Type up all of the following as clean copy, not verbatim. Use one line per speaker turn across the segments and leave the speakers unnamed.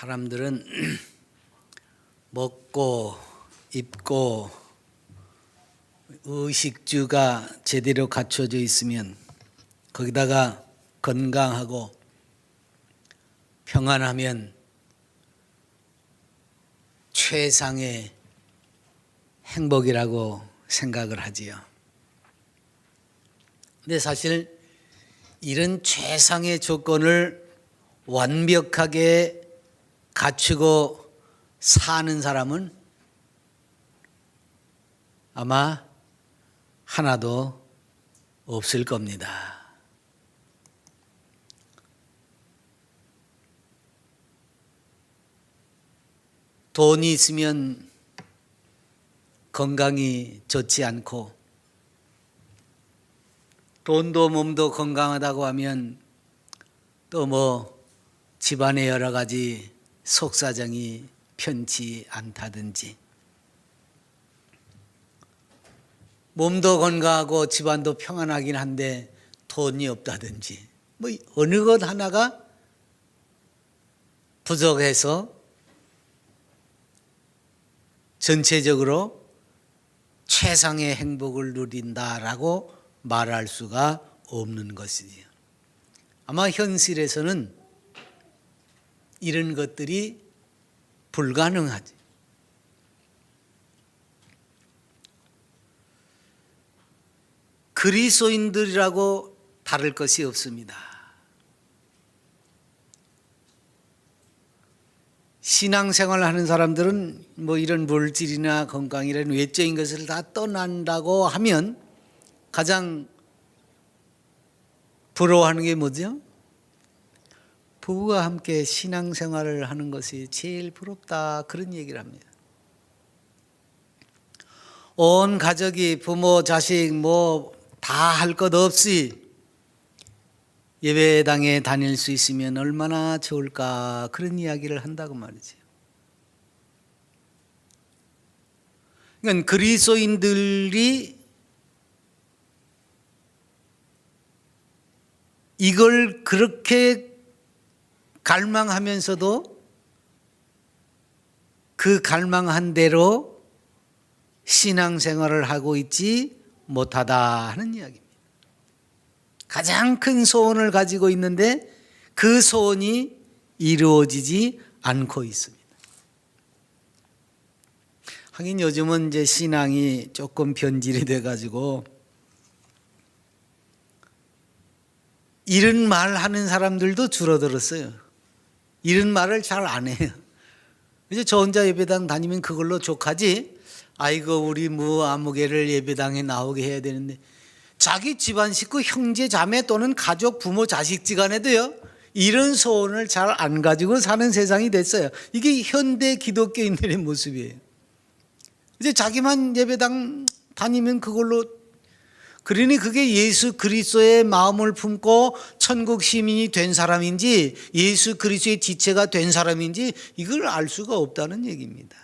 사람들은 먹고 입고 의식주가 제대로 갖춰져 있으면 거기다가 건강하고 평안하면 최상의 행복이라고 생각을 하지요. 근데 사실 이런 최상의 조건을 완벽하게 갖추고 사는 사람은 아마 하나도 없을 겁니다. 돈이 있으면 건강이 좋지 않고 돈도 몸도 건강하다고 하면 또 뭐 집안의 여러 가지 속사정이 편치 않다든지 몸도 건강하고 집안도 평안하긴 한데 돈이 없다든지 뭐 어느 것 하나가 부족해서 전체적으로 최상의 행복을 누린다라고 말할 수가 없는 것이지요. 아마 현실에서는 이런 것들이 불가능하지. 그리스도인들이라고 다를 것이 없습니다. 신앙생활을 하는 사람들은 뭐 이런 물질이나 건강이라는 외적인 것을 다 떠난다고 하면 가장 부러워하는 게 뭐죠? 부부가 함께 신앙생활을 하는 것이 제일 부럽다, 그런 얘기를 합니다. 온 가족이 부모, 자식 뭐 다 할 것 없이 예배당에 다닐 수 있으면 얼마나 좋을까, 그런 이야기를 한다고 말이죠. 그러니까 그리스도인들이 이걸 그렇게 갈망하면서도 그 갈망한 대로 신앙생활을 하고 있지 못하다 하는 이야기입니다. 가장 큰 소원을 가지고 있는데 그 소원이 이루어지지 않고 있습니다. 하긴 요즘은 이제 신앙이 조금 변질이 돼가지고 이런 말 하는 사람들도 줄어들었어요. 이런 말을 잘 안 해요. 이제 저 혼자 예배당 다니면 그걸로 족하지. 아이고 우리 아무개를 예배당에 나오게 해야 되는데, 자기 집안 식구 형제 자매 또는 가족 부모 자식지간에도요 이런 소원을 잘 안 가지고 사는 세상이 됐어요. 이게 현대 기독교인들의 모습이에요. 이제 자기만 예배당 다니면 그걸로, 그러니 그게 예수 그리스도의 마음을 품고 천국 시민이 된 사람인지 예수 그리스도의 지체가 된 사람인지 이걸 알 수가 없다는 얘기입니다.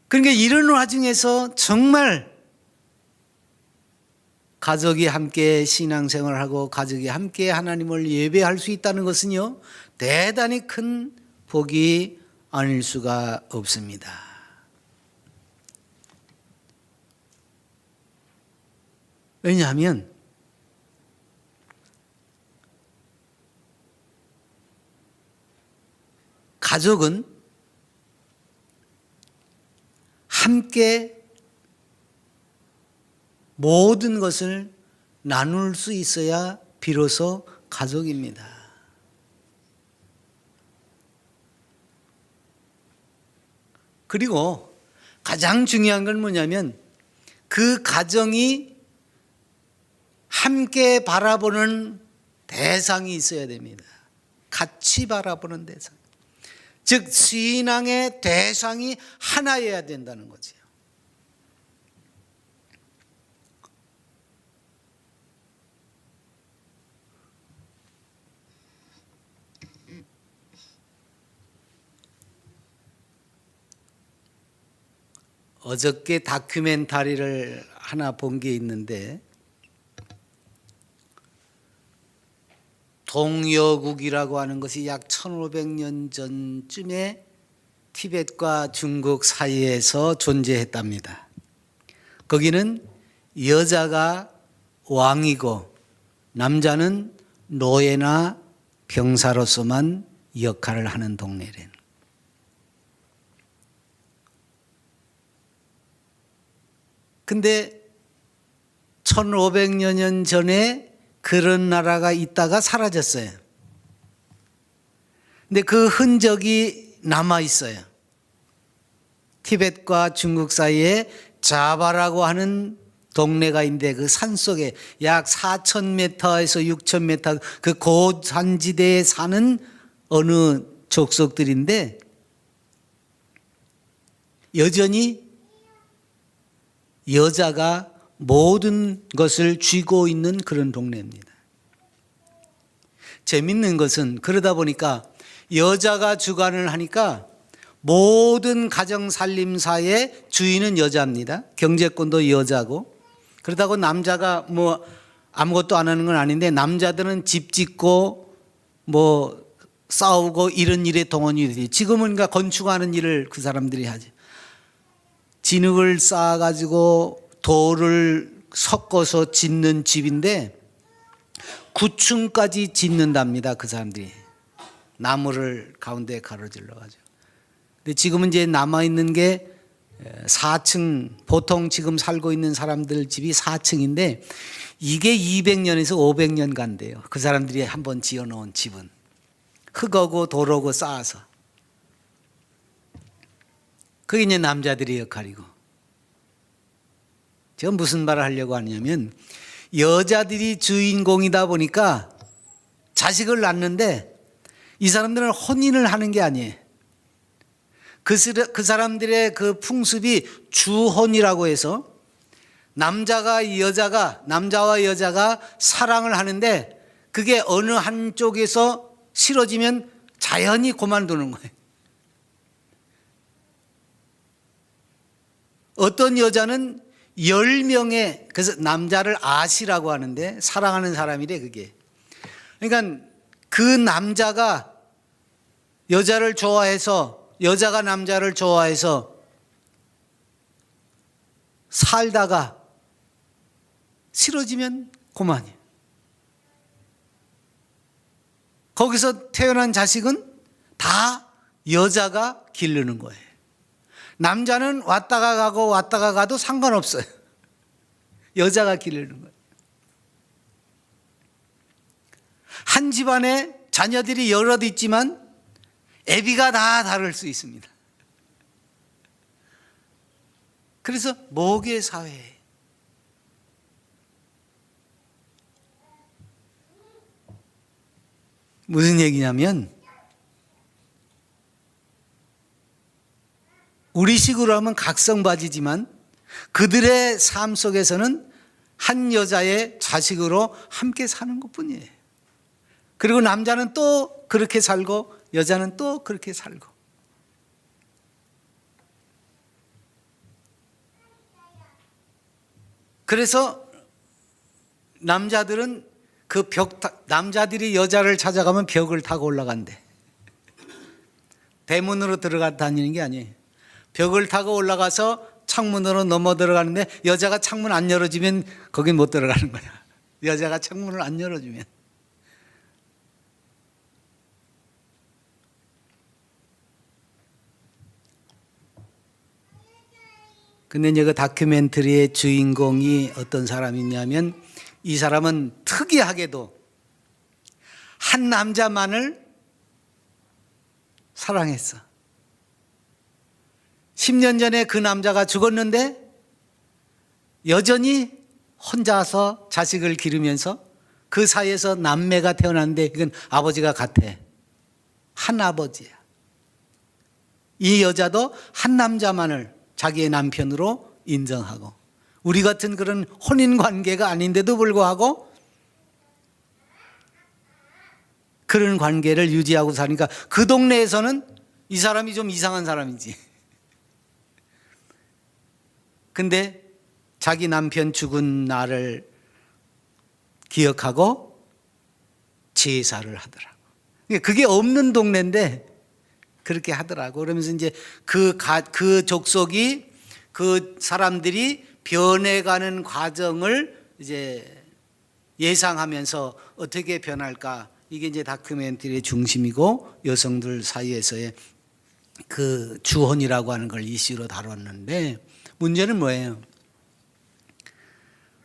그러니까 이런 와중에서 정말 가족이 함께 신앙생활을 하고 가족이 함께 하나님을 예배할 수 있다는 것은요 대단히 큰 복이 아닐 수가 없습니다. 왜냐하면 가족은 함께 모든 것을 나눌 수 있어야 비로소 가족입니다. 그리고 가장 중요한 건 뭐냐면 그 가정이 함께 바라보는 대상이 있어야 됩니다. 같이 바라보는 대상. 즉 신앙의 대상이 하나여야 된다는 거죠. 어저께 다큐멘터리를 하나 본 게 있는데 동여국이라고 하는 것이 약 1500년 전쯤에 티벳과 중국 사이에서 존재했답니다. 거기는 여자가 왕이고 남자는 노예나 병사로서만 역할을 하는 동네래. 근데 1500여 년 전에 그런 나라가 있다가 사라졌어요. 근데 그 흔적이 남아 있어요. 티벳과 중국 사이에 자바라고 하는 동네가 있는데 그 산속에 약 4,000m에서 6,000m 그 고산지대에 사는 어느 족속들인데 여전히 여자가 모든 것을 쥐고 있는 그런 동네입니다. 재밌는 것은 그러다 보니까 여자가 주관을 하니까 모든 가정 살림사의 주인은 여자입니다. 경제권도 여자고. 그러다고 남자가 뭐 아무것도 안 하는 건 아닌데 남자들은 집 짓고 뭐 싸우고 이런 일에 동원이 되지. 지금은 그러니까 건축하는 일을 그 사람들이 하지. 진흙을 쌓아가지고 돌을 섞어서 짓는 집인데 9층까지 짓는답니다. 그 사람들이. 나무를 가운데 가로질러 가지고. 근데 지금은 이제 남아있는 게 4층, 보통 지금 살고 있는 사람들 집이 4층인데 이게 200년에서 500년 간대요. 그 사람들이 한번 지어놓은 집은. 흙하고 돌하고 쌓아서. 그게 이제 남자들의 역할이고. 제가 무슨 말을 하려고 하냐면 여자들이 주인공이다 보니까 자식을 낳는데 이 사람들은 혼인을 하는 게 아니에요. 그 사람들의 그 풍습이 주혼이라고 해서 남자와 여자가 사랑을 하는데 그게 어느 한쪽에서 싫어지면 자연히 그만두는 거예요. 어떤 여자는 10명의, 그래서 남자를 아시라고 하는데 사랑하는 사람이래 그게. 그러니까 그 남자가 여자를 좋아해서 여자가 남자를 좋아해서 살다가 싫어지면 그만이에요. 거기서 태어난 자식은 다 여자가 기르는 거예요. 남자는 왔다가 가고 왔다가 가도 상관없어요. 여자가 기르는 거예요. 한 집안에 자녀들이 여럿 있지만 애비가 다 다를 수 있습니다. 그래서 모계 사회에 무슨 얘기냐면 우리식으로 하면 각성바지지만 그들의 삶 속에서는 한 여자의 자식으로 함께 사는 것뿐이에요. 그리고 남자는 또 그렇게 살고 여자는 또 그렇게 살고. 그래서 남자들은 남자들이 여자를 찾아가면 벽을 타고 올라간대. 대문으로 들어가 다니는 게 아니에요. 벽을 타고 올라가서 창문으로 넘어 들어가는데 여자가 창문 안 열어주면 거긴 못 들어가는 거야. 여자가 창문을 안 열어주면. 근데 이제 그 다큐멘터리의 주인공이 어떤 사람이냐면 이 사람은 특이하게도 한 남자만을 사랑했어. 10년 전에 그 남자가 죽었는데 여전히 혼자서 자식을 기르면서 그 사이에서 남매가 태어났는데 이건 아버지가 같아. 한 아버지야. 이 여자도 한 남자만을 자기의 남편으로 인정하고 우리 같은 그런 혼인 관계가 아닌데도 불구하고 그런 관계를 유지하고 사니까 그 동네에서는 이 사람이 좀 이상한 사람이지. 근데 자기 남편 죽은 날을 기억하고 제사를 하더라고. 그게 없는 동네인데 그렇게 하더라고. 그러면서 이제 그 족속이 그 사람들이 변해가는 과정을 이제 예상하면서 어떻게 변할까. 이게 이제 다큐멘터리의 중심이고 여성들 사이에서의 그 주혼이라고 하는 걸 이슈로 다뤘는데 문제는 뭐예요?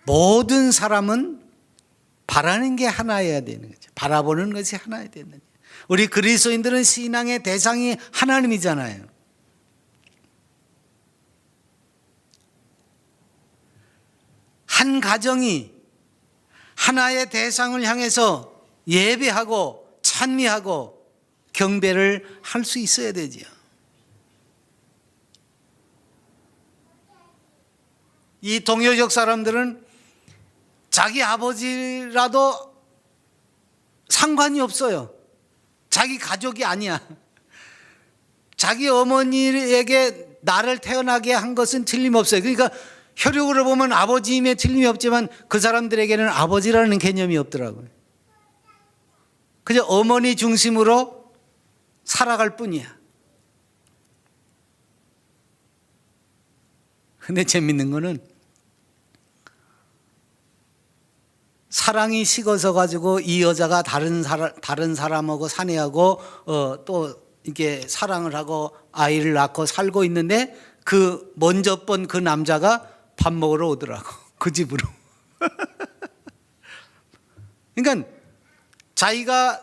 모든 사람은 바라는 게 하나여야 되는 거죠. 바라보는 것이 하나여야 되는 거죠. 우리 그리스도인들은 신앙의 대상이 하나님이잖아요. 한 가정이 하나의 대상을 향해서 예배하고 찬미하고 경배를 할 수 있어야 되지요. 이 동요적 사람들은 자기 아버지라도 상관이 없어요. 자기 가족이 아니야. 자기 어머니에게 나를 태어나게 한 것은 틀림없어요. 그러니까 혈육으로 보면 아버지임에 틀림이 없지만 그 사람들에게는 아버지라는 개념이 없더라고요. 그저 어머니 중심으로 살아갈 뿐이야. 근데 재밌는 거는 사랑이 식어서 가지고 이 여자가 다른 사람하고 사내하고 또 이렇게 사랑을 하고 아이를 낳고 살고 있는데 그 먼저 본 그 남자가 밥 먹으러 오더라고. 그 집으로. 그러니까 자기가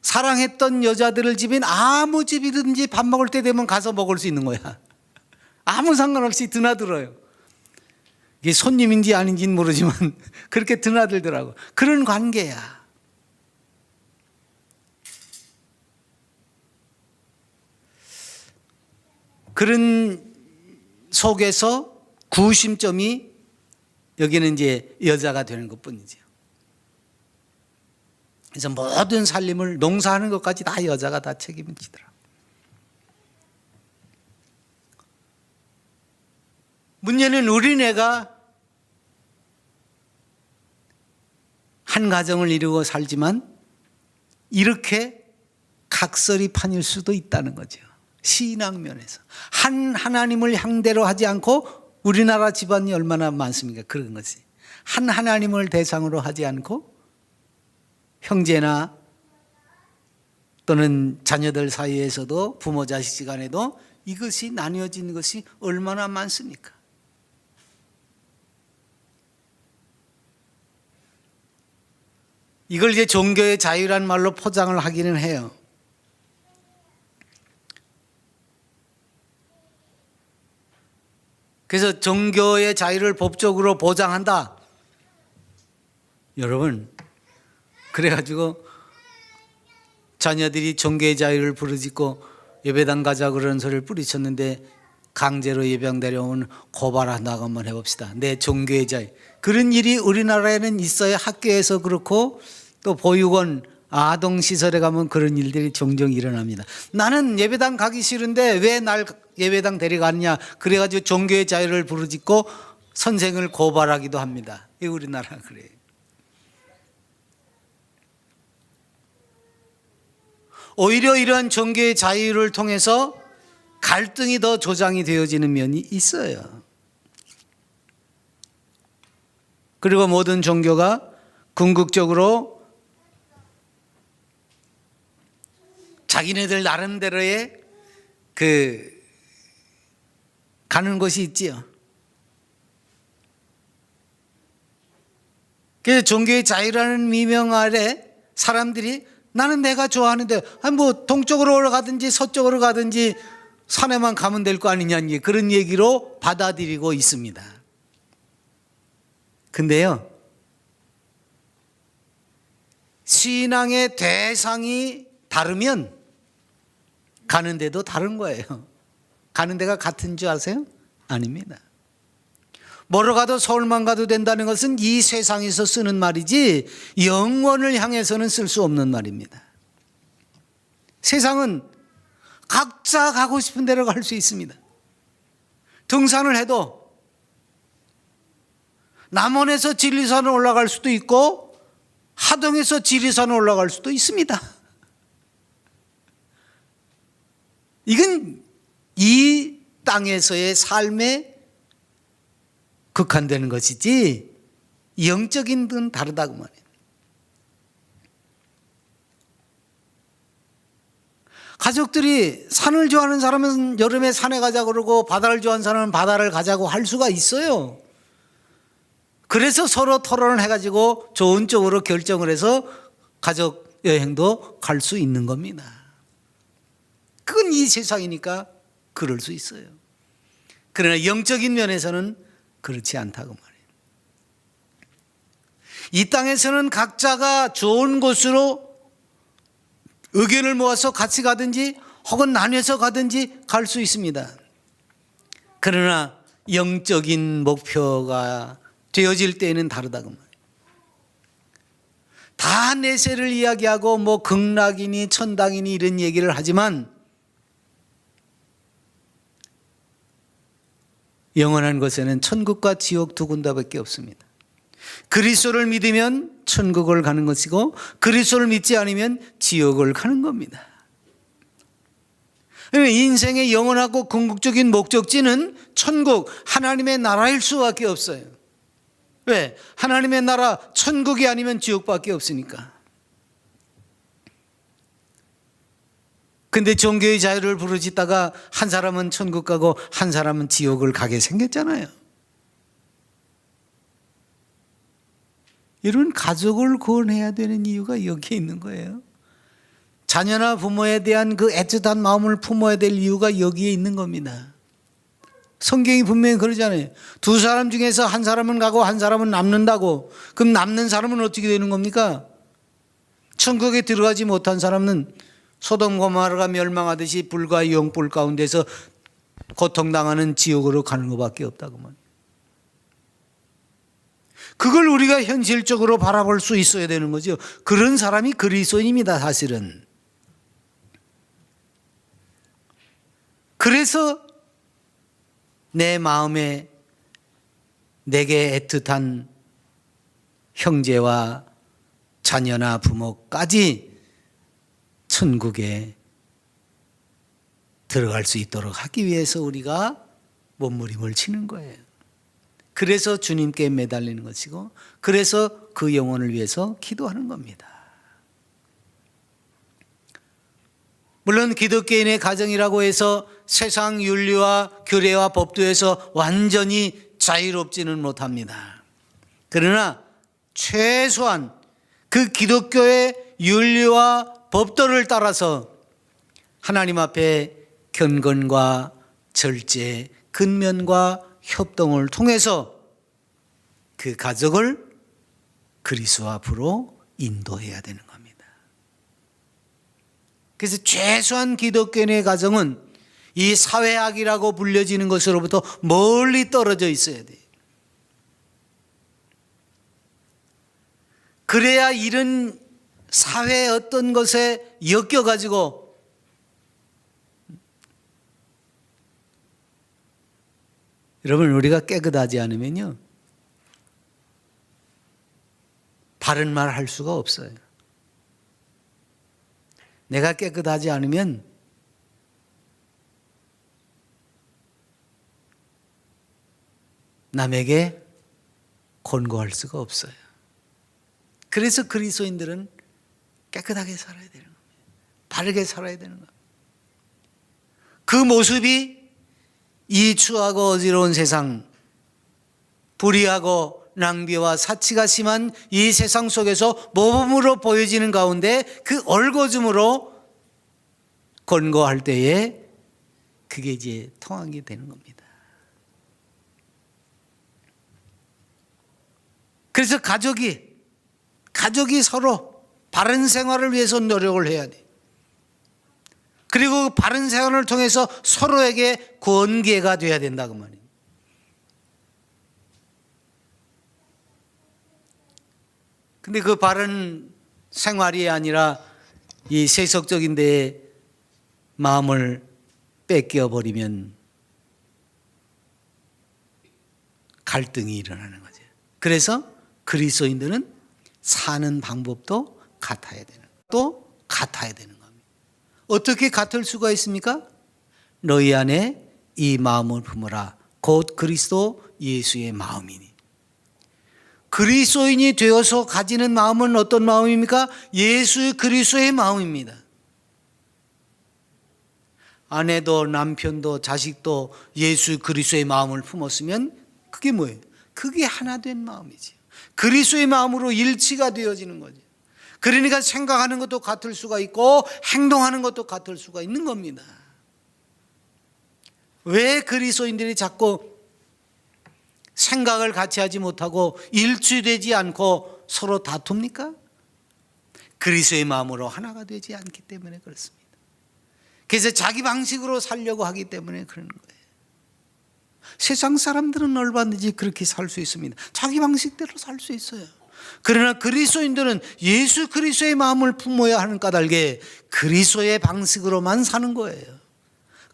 사랑했던 여자들을 집인 아무 집이든지 밥 먹을 때 되면 가서 먹을 수 있는 거야. 아무 상관없이 드나들어요. 이게 손님인지 아닌지는 모르지만 그렇게 드나들더라고. 그런 관계야. 그런 속에서 구심점이 여기는 이제 여자가 되는 것뿐이죠. 그래서 모든 살림을 농사하는 것까지 다 여자가 다 책임을 지더라고. 문제는 우리네가 한 가정을 이루고 살지만 이렇게 각설이 판일 수도 있다는 거죠. 신앙 면에서 한 하나님을 향대로 하지 않고 우리나라 집안이 얼마나 많습니까? 그런 거지. 한 하나님을 대상으로 하지 않고 형제나 또는 자녀들 사이에서도 부모 자식 간에도 이것이 나뉘어진 것이 얼마나 많습니까? 이걸 이제 종교의 자유란 말로 포장을 하기는 해요. 그래서 종교의 자유를 법적으로 보장한다. 여러분, 그래가지고 자녀들이 종교의 자유를 부르짖고 예배당 가자 그런 소리를 뿌리쳤는데 강제로 예배당 데려오면 고발한다고 한번 해봅시다. 내 종교의 자유. 그런 일이 우리나라에는 있어요. 학교에서 그렇고 또 보육원, 아동시설에 가면 그런 일들이 종종 일어납니다. 나는 예배당 가기 싫은데 왜 날 예배당 데려갔냐. 그래가지고 종교의 자유를 부르짖고 선생을 고발하기도 합니다. 이 우리나라가 그래요. 오히려 이런 종교의 자유를 통해서 갈등이 더 조장이 되어지는 면이 있어요. 그리고 모든 종교가 궁극적으로 자기네들 나름대로의 가는 곳이 있지요. 그래서 종교의 자유라는 미명 아래 사람들이 나는 내가 좋아하는데 뭐 동쪽으로 올라가든지 서쪽으로 가든지 산에만 가면 될 거 아니냐는 그런 얘기로 받아들이고 있습니다. 근데요, 신앙의 대상이 다르면 가는 데도 다른 거예요. 가는 데가 같은 줄 아세요? 아닙니다. 뭐로 가도 서울만 가도 된다는 것은 이 세상에서 쓰는 말이지 영원을 향해서는 쓸 수 없는 말입니다. 세상은 각자 가고 싶은 데로 갈 수 있습니다. 등산을 해도 남원에서 지리산을 올라갈 수도 있고 하동에서 지리산 올라갈 수도 있습니다. 이건 이 땅에서의 삶에 국한되는 것이지 영적인 건 다르다고 말해요. 가족들이 산을 좋아하는 사람은 여름에 산에 가자고 그러고 바다를 좋아하는 사람은 바다를 가자고 할 수가 있어요. 그래서 서로 토론을 해가지고 좋은 쪽으로 결정을 해서 가족 여행도 갈 수 있는 겁니다. 그건 이 세상이니까 그럴 수 있어요. 그러나 영적인 면에서는 그렇지 않다고 말해요. 이 땅에서는 각자가 좋은 곳으로 의견을 모아서 같이 가든지 혹은 나뉘어서 가든지 갈 수 있습니다. 그러나 영적인 목표가 되어질 때에는 다르다고 말해요. 다 내세를 이야기하고 뭐 극락이니 천당이니 이런 얘기를 하지만 영원한 것에는 천국과 지옥 두 군데밖에 없습니다. 그리스도를 믿으면 천국을 가는 것이고 그리스도를 믿지 않으면 지옥을 가는 겁니다. 인생의 영원하고 궁극적인 목적지는 천국, 하나님의 나라일 수밖에 없어요. 왜? 하나님의 나라, 천국이 아니면 지옥밖에 없으니까. 근데 종교의 자유를 부르짖다가 한 사람은 천국 가고 한 사람은 지옥을 가게 생겼잖아요. 이런 가족을 구원해야 되는 이유가 여기에 있는 거예요. 자녀나 부모에 대한 그 애틋한 마음을 품어야 될 이유가 여기에 있는 겁니다. 성경이 분명히 그러잖아요. 두 사람 중에서 한 사람은 가고 한 사람은 남는다고. 그럼 남는 사람은 어떻게 되는 겁니까? 천국에 들어가지 못한 사람은 소돔 고모라가 멸망하듯이 불과 영불 가운데서 고통당하는 지옥으로 가는 것밖에 없다고 말이에요. 그걸 우리가 현실적으로 바라볼 수 있어야 되는 거죠. 그런 사람이 그리스도인입니다, 사실은. 그래서 내 마음에 내게 애틋한 형제와 자녀나 부모까지 천국에 들어갈 수 있도록 하기 위해서 우리가 몸부림을 치는 거예요. 그래서 주님께 매달리는 것이고 그래서 그 영혼을 위해서 기도하는 겁니다. 물론 기독교인의 가정이라고 해서 세상 윤리와 규례와 법도에서 완전히 자유롭지는 못합니다. 그러나 최소한 그 기독교의 윤리와 법도를 따라서 하나님 앞에 경건과 절제, 근면과 협동을 통해서 그 가족을 그리스도 앞으로 인도해야 되는 겁니다. 그래서 최소한 기독교인의 가정은 이 사회악이라고 불려지는 것으로부터 멀리 떨어져 있어야 돼요. 그래야 이런 사회의 어떤 것에 엮여가지고 여러분 우리가 깨끗하지 않으면요 바른 말 할 수가 없어요. 내가 깨끗하지 않으면 남에게 권고할 수가 없어요. 그래서 그리스도인들은 깨끗하게 살아야 되는 겁니다. 바르게 살아야 되는 겁니다. 그 모습이 이 추하고 어지러운 세상, 불의하고 낭비와 사치가 심한 이 세상 속에서 모범으로 보여지는 가운데 그 얼거줌으로 권고할 때에 그게 이제 통하게 되는 겁니다. 그래서 가족이 서로 바른 생활을 위해서 노력을 해야 돼. 그리고 바른 생활을 통해서 서로에게 권계가 돼야 된다고 말이에요. 근데 그 바른 생활이 아니라 이 세속적인 데에 마음을 뺏겨버리면 갈등이 일어나는 거죠. 그래서 그리스도인들은 사는 방법도 같아야 되는, 또 같아야 되는 겁니다. 어떻게 같을 수가 있습니까? 너희 안에 이 마음을 품으라. 곧 그리스도 예수의 마음이니. 그리스도인이 되어서 가지는 마음은 어떤 마음입니까? 예수 그리스도의 마음입니다. 아내도 남편도 자식도 예수 그리스도의 마음을 품었으면 그게 뭐예요? 그게 하나 된 마음이지. 그리스도의 마음으로 일치가 되어지는 거죠. 그러니까 생각하는 것도 같을 수가 있고 행동하는 것도 같을 수가 있는 겁니다. 왜 그리스도인들이 자꾸 생각을 같이 하지 못하고 일치되지 않고 서로 다툽니까? 그리스도의 마음으로 하나가 되지 않기 때문에 그렇습니다. 그래서 자기 방식으로 살려고 하기 때문에 그러는 거예요. 세상 사람들은 얼마든지 그렇게 살 수 있습니다. 자기 방식대로 살 수 있어요. 그러나 그리스도인들은 예수 그리스도의 마음을 품어야 하는 까닭에 그리스도의 방식으로만 사는 거예요.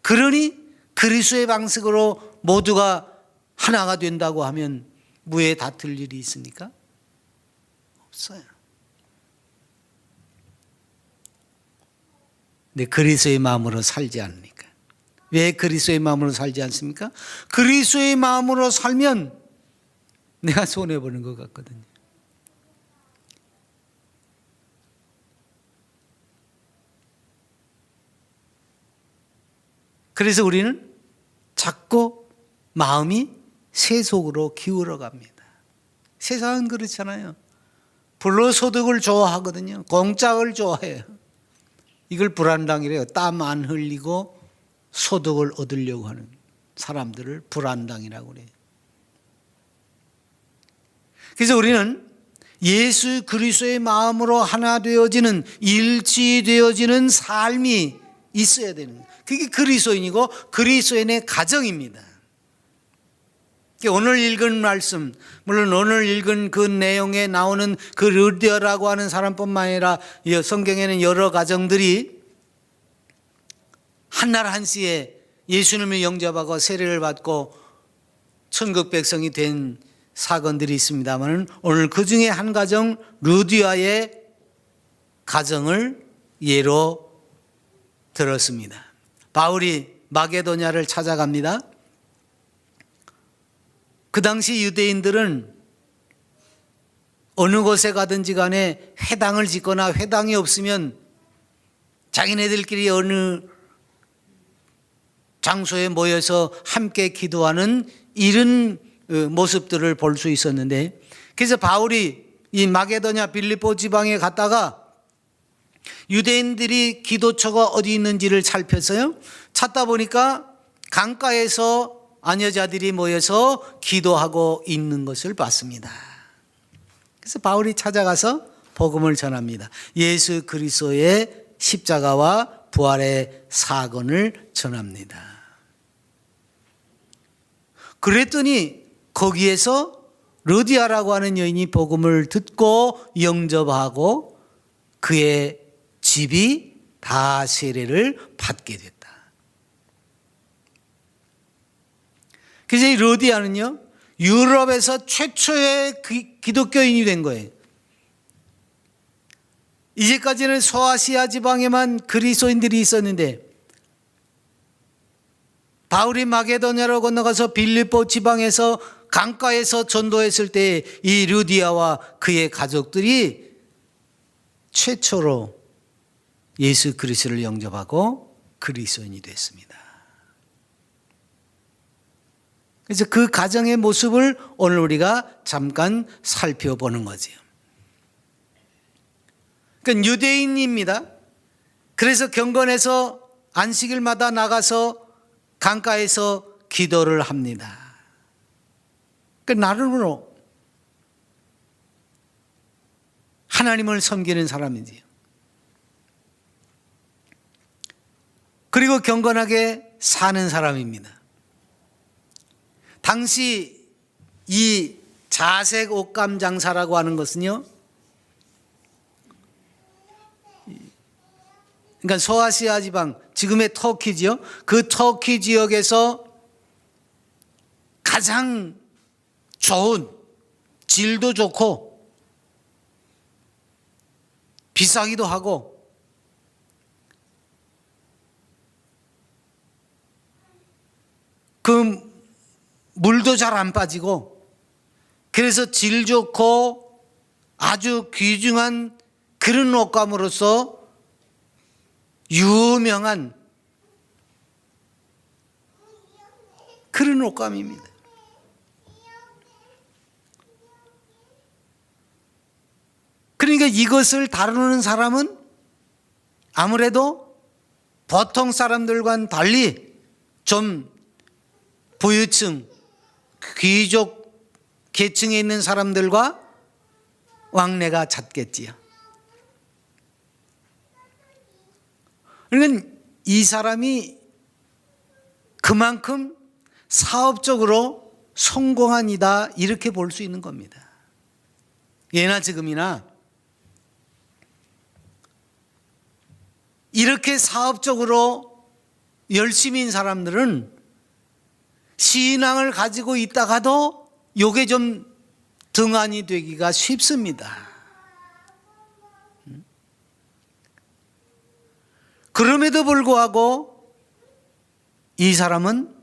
그러니 그리스도의 방식으로 모두가 하나가 된다고 하면 무에 다툴 일이 있습니까? 없어요. 근데 그리스도의 마음으로 살지 않으니까. 왜 그리스도의 마음으로 살지 않습니까? 그리스도의 마음으로 살면 내가 손해보는 것 같거든요. 그래서 우리는 자꾸 마음이 세속으로 기울어 갑니다. 세상은 그렇잖아요. 불로소득을 좋아하거든요. 공짜를 좋아해요. 이걸 불안당이래요. 땀 안 흘리고 소득을 얻으려고 하는 사람들을 불안당이라고 그래요. 그래서 우리는 예수 그리스도의 마음으로 하나 되어지는, 일치되어지는 삶이 있어야 되는 거예요. 그게 그리스도인이고 그리스도인의 가정입니다. 오늘 읽은 말씀, 물론 오늘 읽은 그 내용에 나오는 그 르디아라고 하는 사람뿐만 아니라 성경에는 여러 가정들이 한날 한시에 예수님을 영접하고 세례를 받고 천국 백성이 된 사건들이 있습니다만, 오늘 그 중에 한 가정 르디아의 가정을 예로 들었습니다. 바울이 마게도냐를 찾아갑니다. 그 당시 유대인들은 어느 곳에 가든지 간에 회당을 짓거나 회당이 없으면 자기네들끼리 어느 장소에 모여서 함께 기도하는 이런 모습들을 볼 수 있었는데, 그래서 바울이 이 마게도냐 빌립보 지방에 갔다가 유대인들이 기도처가 어디 있는지를 살폈어요. 찾다 보니까 강가에서 아녀자들이 모여서 기도하고 있는 것을 봤습니다. 그래서 바울이 찾아가서 복음을 전합니다. 예수 그리스도의 십자가와 부활의 사건을 전합니다. 그랬더니 거기에서 르디아라고 하는 여인이 복음을 듣고 영접하고 그의 집이 다 세례를 받게 됐다. 그래서 이 르디아는요, 유럽에서 최초의 기독교인이 된 거예요. 이제까지는 소아시아 지방에만 그리스도인들이 있었는데, 바울이 마게도냐로 건너가서 빌립보 지방에서 강가에서 전도했을 때 이 르디아와 그의 가족들이 최초로 예수 그리스도를 영접하고 그리스도인이 됐습니다. 그래서 그 가정의 모습을 오늘 우리가 잠깐 살펴보는 거죠. 그러니까 유대인입니다. 그래서 경건에서 안식일마다 나가서 강가에서 기도를 합니다. 그러니까 나름으로 하나님을 섬기는 사람이지요. 그리고 경건하게 사는 사람입니다. 당시 이 자색 옷감 장사라고 하는 것은요, 그러니까 소아시아 지방, 지금의 터키지요. 그 터키 지역에서 가장 좋은, 질도 좋고 비싸기도 하고 그 물도 잘 안 빠지고 그래서 질 좋고 아주 귀중한 그런 옷감으로서 유명한 그런 옷감입니다. 그러니까 이것을 다루는 사람은 아무래도 보통 사람들과는 달리 좀 부유층, 귀족 계층에 있는 사람들과 왕래가 잦겠지요. 그러니까 이 사람이 그만큼 사업적으로 성공한 이다 이렇게 볼 수 있는 겁니다. 예나 지금이나 이렇게 사업적으로 열심인 사람들은 신앙을 가지고 있다가도 요게 좀 등한이 되기가 쉽습니다. 그럼에도 불구하고 이 사람은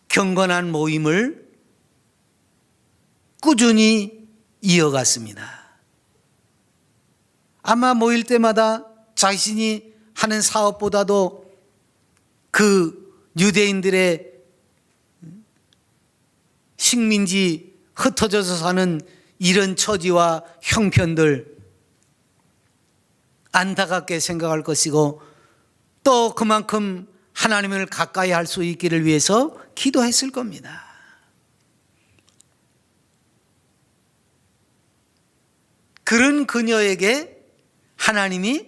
경건한 모임을 꾸준히 이어갔습니다. 아마 모일 때마다 자신이 하는 사업보다도 그 유대인들의 식민지 흩어져서 사는 이런 처지와 형편들 안타깝게 생각할 것이고 또 그만큼 하나님을 가까이 할 수 있기를 위해서 기도했을 겁니다. 그런 그녀에게 하나님이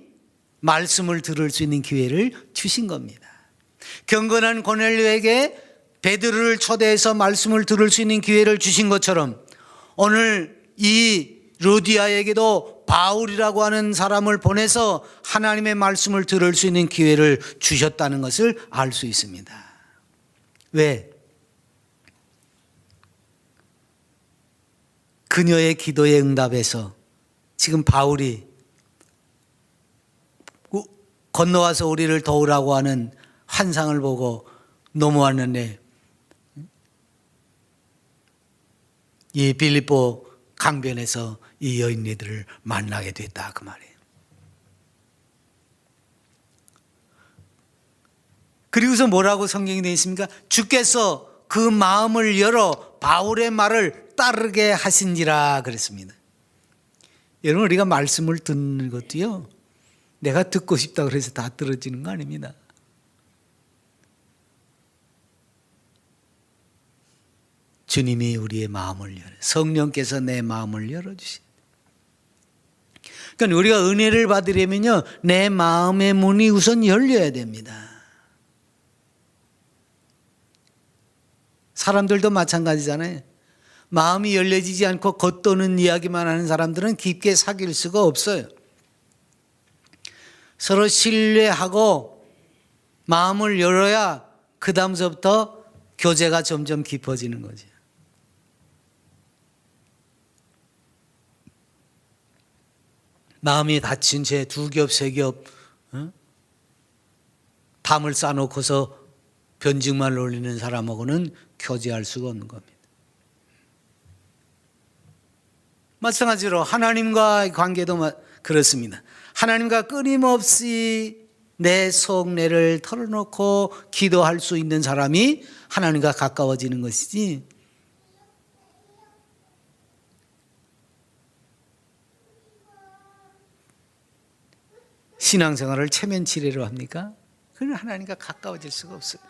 말씀을 들을 수 있는 기회를 주신 겁니다. 경건한 고넬료에게 베드로를 초대해서 말씀을 들을 수 있는 기회를 주신 것처럼 오늘 이 루디아에게도 바울이라고 하는 사람을 보내서 하나님의 말씀을 들을 수 있는 기회를 주셨다는 것을 알 수 있습니다. 왜? 그녀의 기도에 응답해서 지금 바울이 건너와서 우리를 도우라고 하는 환상을 보고 넘어왔는데 이 빌립보 강변에서 이 여인네들을 만나게 됐다 그 말이에요. 그리고서 뭐라고 성경이 되어 있습니까? 주께서 그 마음을 열어 바울의 말을 따르게 하신지라 그랬습니다. 여러분 우리가 말씀을 듣는 것도요 내가 듣고 싶다 그래서 다 들어지는 거 아닙니다. 주님이 우리의 마음을 열어 성령께서 내 마음을 열어주시. 그러니까 우리가 은혜를 받으려면요 내 마음의 문이 우선 열려야 됩니다. 사람들도 마찬가지잖아요. 마음이 열려지지 않고 겉도는 이야기만 하는 사람들은 깊게 사귈 수가 없어요. 서로 신뢰하고 마음을 열어야 그 다음서부터 교제가 점점 깊어지는 거죠. 마음이 닫힌 채 두 겹, 세 겹 담을 쌓아놓고서 변증만 올리는 사람하고는 교제할 수가 없는 겁니다. 마찬가지로 하나님과의 관계도 그렇습니다. 하나님과 끊임없이 내 속내를 털어놓고 기도할 수 있는 사람이 하나님과 가까워지는 것이지 신앙생활을 체면치레로 합니까? 그건 하나님과 가까워질 수가 없어요.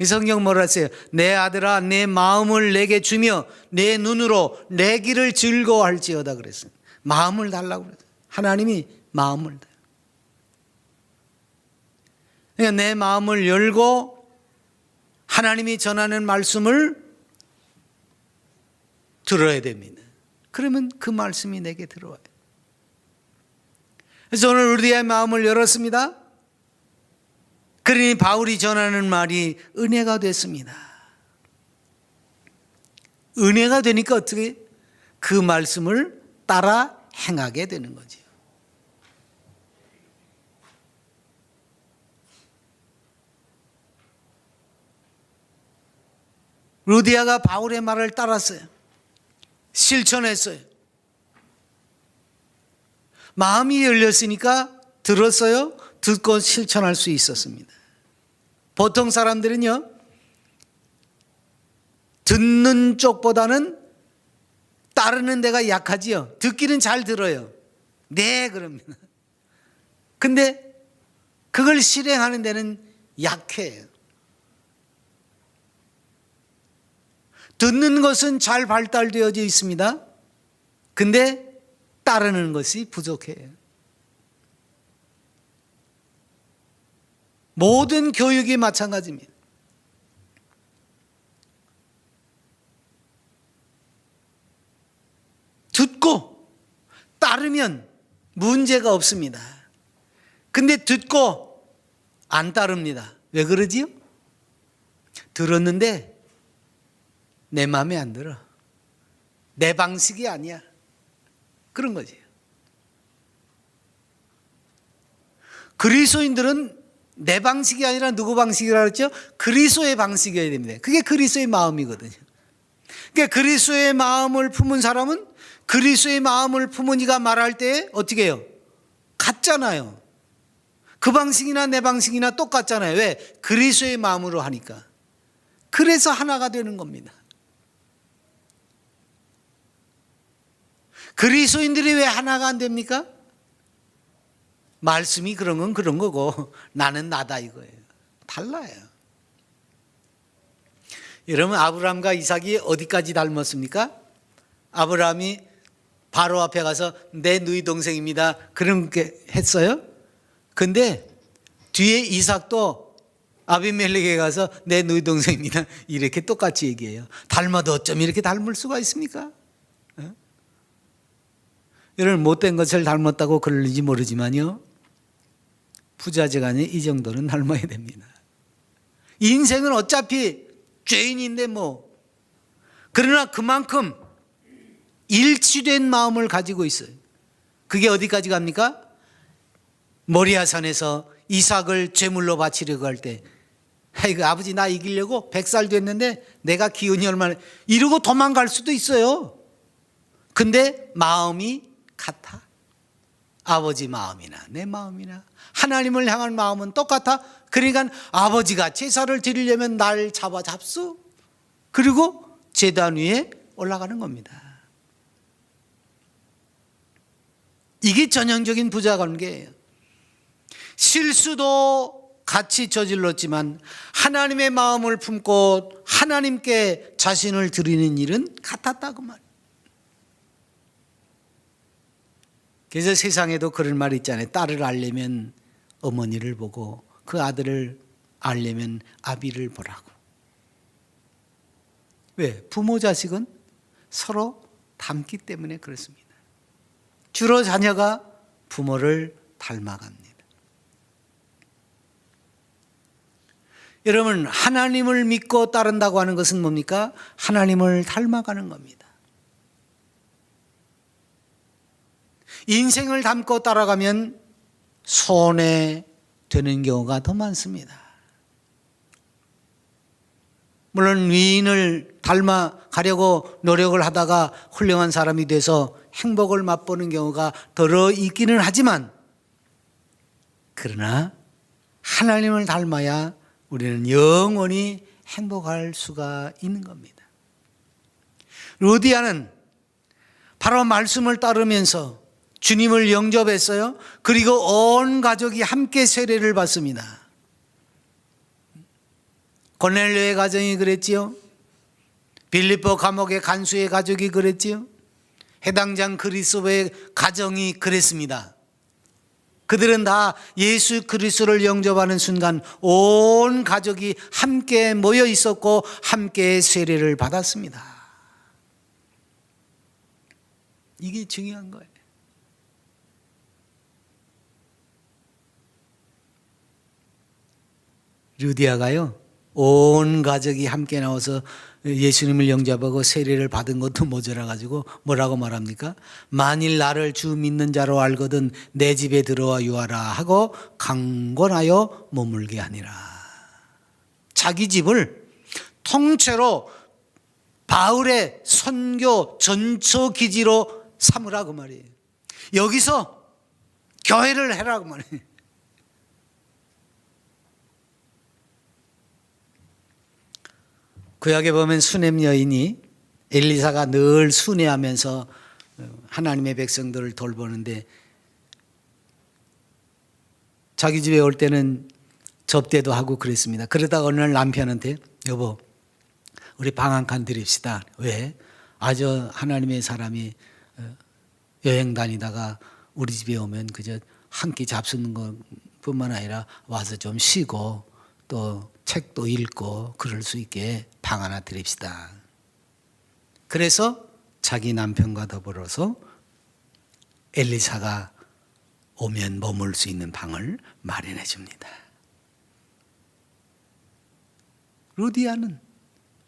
성경 뭐라 했어요? 내 아들아 내 마음을 내게 주며 내 눈으로 내 길을 즐거워할지어다 그랬어요. 마음을 달라고 그랬어요. 하나님이 마음을 달라고. 그러니까 내 마음을 열고 하나님이 전하는 말씀을 들어야 됩니다. 그러면 그 말씀이 내게 들어와요. 그래서 오늘 우리의 마음을 열었습니다. 그러니 바울이 전하는 말이 은혜가 됐습니다. 은혜가 되니까 어떻게 그 말씀을 따라 행하게 되는 거죠. 루디아가 바울의 말을 따랐어요. 실천했어요. 마음이 열렸으니까 들었어요. 듣고 실천할 수 있었습니다. 보통 사람들은요, 듣는 쪽보다는 따르는 데가 약하지요. 듣기는 잘 들어요. 네, 그럽니다. 근데 그걸 실행하는 데는 약해요. 듣는 것은 잘 발달되어져 있습니다. 근데 따르는 것이 부족해요. 모든 교육이 마찬가지입니다. 듣고 따르면 문제가 없습니다. 근데 듣고 안 따릅니다. 왜 그러지요? 들었는데 내 마음에 안 들어. 내 방식이 아니야. 그런 거지. 그리스도인들은 내 방식이 아니라 누구 방식이라고 했죠? 그리스도의 방식이어야 됩니다. 그게 그리스도의 마음이거든요. 그러니까 그리스도의 마음을 품은 사람은 그리스도의 마음을 품으니까 말할 때 어떻게 해요? 같잖아요. 그 방식이나 내 방식이나 똑같잖아요. 왜? 그리스도의 마음으로 하니까. 그래서 하나가 되는 겁니다. 그리스도인들이 왜 하나가 안 됩니까? 말씀이 그런 건 그런 거고 나는 나다 이거예요. 달라요. 여러분, 아브라함과 이삭이 어디까지 닮았습니까? 아브라함이 바로 앞에 가서 내 누이 동생입니다. 그렇게 했어요. 근데 뒤에 이삭도 아비멜렉에 가서 내 누이 동생입니다. 이렇게 똑같이 얘기해요. 닮아도 어쩜 이렇게 닮을 수가 있습니까? 여러분, 못된 것을 닮았다고 그럴지 모르지만요, 부자지간에 이 정도는 닮아야 됩니다. 인생은 어차피 죄인인데 뭐. 그러나 그만큼 일치된 마음을 가지고 있어요. 그게 어디까지 갑니까? 모리아산에서 이삭을 제물로 바치려고 할 때, 아이고 아버지 나 이기려고 100살 됐는데 내가 기운이 얼마나, 이러고 도망갈 수도 있어요. 근데 마음이 같아. 아버지 마음이나 내 마음이나 하나님을 향한 마음은 똑같아. 그러니까 아버지가 제사를 드리려면 날 잡수. 그리고 제단 위에 올라가는 겁니다. 이게 전형적인 부자 관계예요. 실수도 같이 저질렀지만 하나님의 마음을 품고 하나님께 자신을 드리는 일은 같았다고 말이에요. 그래서 세상에도 그런 말이 있잖아요. 딸을 알려면 어머니를 보고 그 아들을 알려면 아비를 보라고. 왜? 부모 자식은 서로 닮기 때문에 그렇습니다. 주로 자녀가 부모를 닮아갑니다. 여러분, 하나님을 믿고 따른다고 하는 것은 뭡니까? 하나님을 닮아가는 겁니다. 인생을 닮고 따라가면 손해되는 경우가 더 많습니다. 물론 위인을 닮아가려고 노력을 하다가 훌륭한 사람이 돼서 행복을 맛보는 경우가 더러 있기는 하지만, 그러나 하나님을 닮아야 우리는 영원히 행복할 수가 있는 겁니다. 루디아는 바로 말씀을 따르면서 주님을 영접했어요. 그리고 온 가족이 함께 세례를 받습니다. 고넬료의 가정이 그랬지요. 빌립보 감옥의 간수의 가족이 그랬지요. 해당장 그리스도의 가정이 그랬습니다. 그들은 다 예수 그리스도를 영접하는 순간 온 가족이 함께 모여 있었고 함께 세례를 받았습니다. 이게 중요한 거예요. 루디아가요, 온 가족이 함께 나와서 예수님을 영접하고 세례를 받은 것도 모자라 가지고 뭐라고 말합니까? 만일 나를 주 믿는 자로 알거든 내 집에 들어와 유하라 하고 강권하여 머물게 하니라. 자기 집을 통째로 바울의 선교 전초 기지로 삼으라 그 말이에요. 여기서 교회를 해라 그 말이에요. 구약에 보면 수넴 여인이 엘리사가 늘 순회하면서 하나님의 백성들을 돌보는데 자기 집에 올 때는 접대도 하고 그랬습니다. 그러다가 어느 날 남편한테 여보 우리 방 한 칸 드립시다. 왜? 아주 하나님의 사람이 여행 다니다가 우리 집에 오면 그저 한 끼 잡수는 것뿐만 아니라 와서 좀 쉬고 또 책도 읽고 그럴 수 있게 방 하나 드립시다. 그래서 자기 남편과 더불어서 엘리사가 오면 머물 수 있는 방을 마련해 줍니다. 루디아는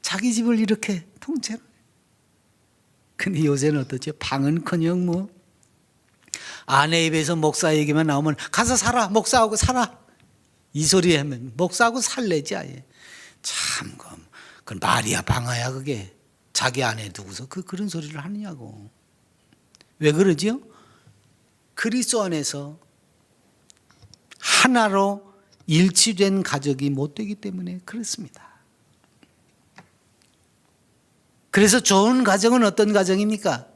자기 집을 이렇게 통째로. 근데 요새는 어떠죠? 방은커녕 뭐 아내 입에서 목사 얘기만 나오면 가서 살아, 목사하고 살아. 이 소리 하면 목사하고 살래지 아예. 참 그건 말이야 방아야 그게. 자기 아내 두고서 그런 소리를 하느냐고. 왜 그러지요? 그리스도 안에서 하나로 일치된 가족이 못 되기 때문에 그렇습니다. 그래서 좋은 가정은 어떤 가정입니까?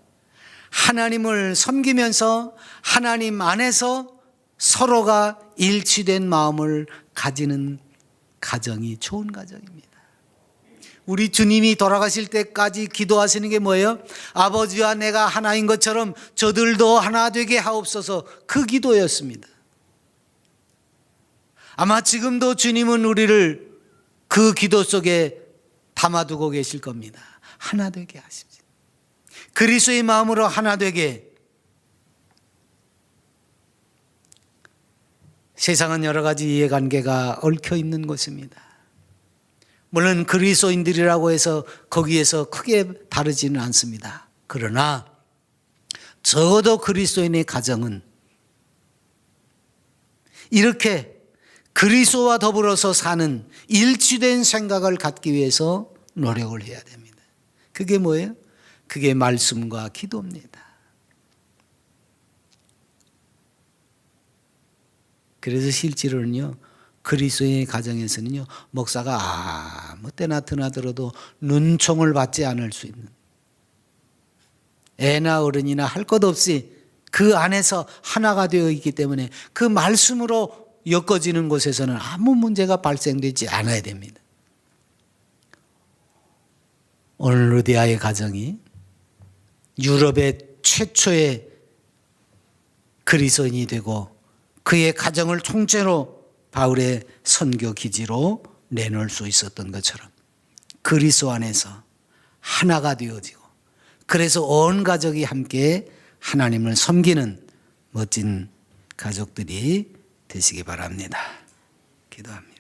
하나님을 섬기면서 하나님 안에서 서로가 일치된 마음을 가지는 가정이 좋은 가정입니다. 우리 주님이 돌아가실 때까지 기도하시는 게 뭐예요? 아버지와 내가 하나인 것처럼 저들도 하나 되게 하옵소서. 그 기도였습니다. 아마 지금도 주님은 우리를 그 기도 속에 담아두고 계실 겁니다. 하나 되게 하십시오. 그리스도의 마음으로 하나 되게. 세상은 여러 가지 이해관계가 얽혀 있는 곳입니다. 물론 그리스도인들이라고 해서 거기에서 크게 다르지는 않습니다. 그러나 적어도 그리스도인의 가정은 이렇게 그리스도와 더불어서 사는 일치된 생각을 갖기 위해서 노력을 해야 됩니다. 그게 뭐예요? 그게 말씀과 기도입니다. 그래서 실제로는요, 그리스도의 가정에서는요, 목사가 아무 때나 드나들어도 눈총을 받지 않을 수 있는, 애나 어른이나 할 것 없이 그 안에서 하나가 되어 있기 때문에 그 말씀으로 엮어지는 곳에서는 아무 문제가 발생되지 않아야 됩니다. 오늘 루디아의 가정이 유럽의 최초의 그리스도인이 되고 그의 가정을 통째로 바울의 선교 기지로 내놓을 수 있었던 것처럼 그리스도 안에서 하나가 되어지고 그래서 온 가족이 함께 하나님을 섬기는 멋진 가족들이 되시기 바랍니다. 기도합니다.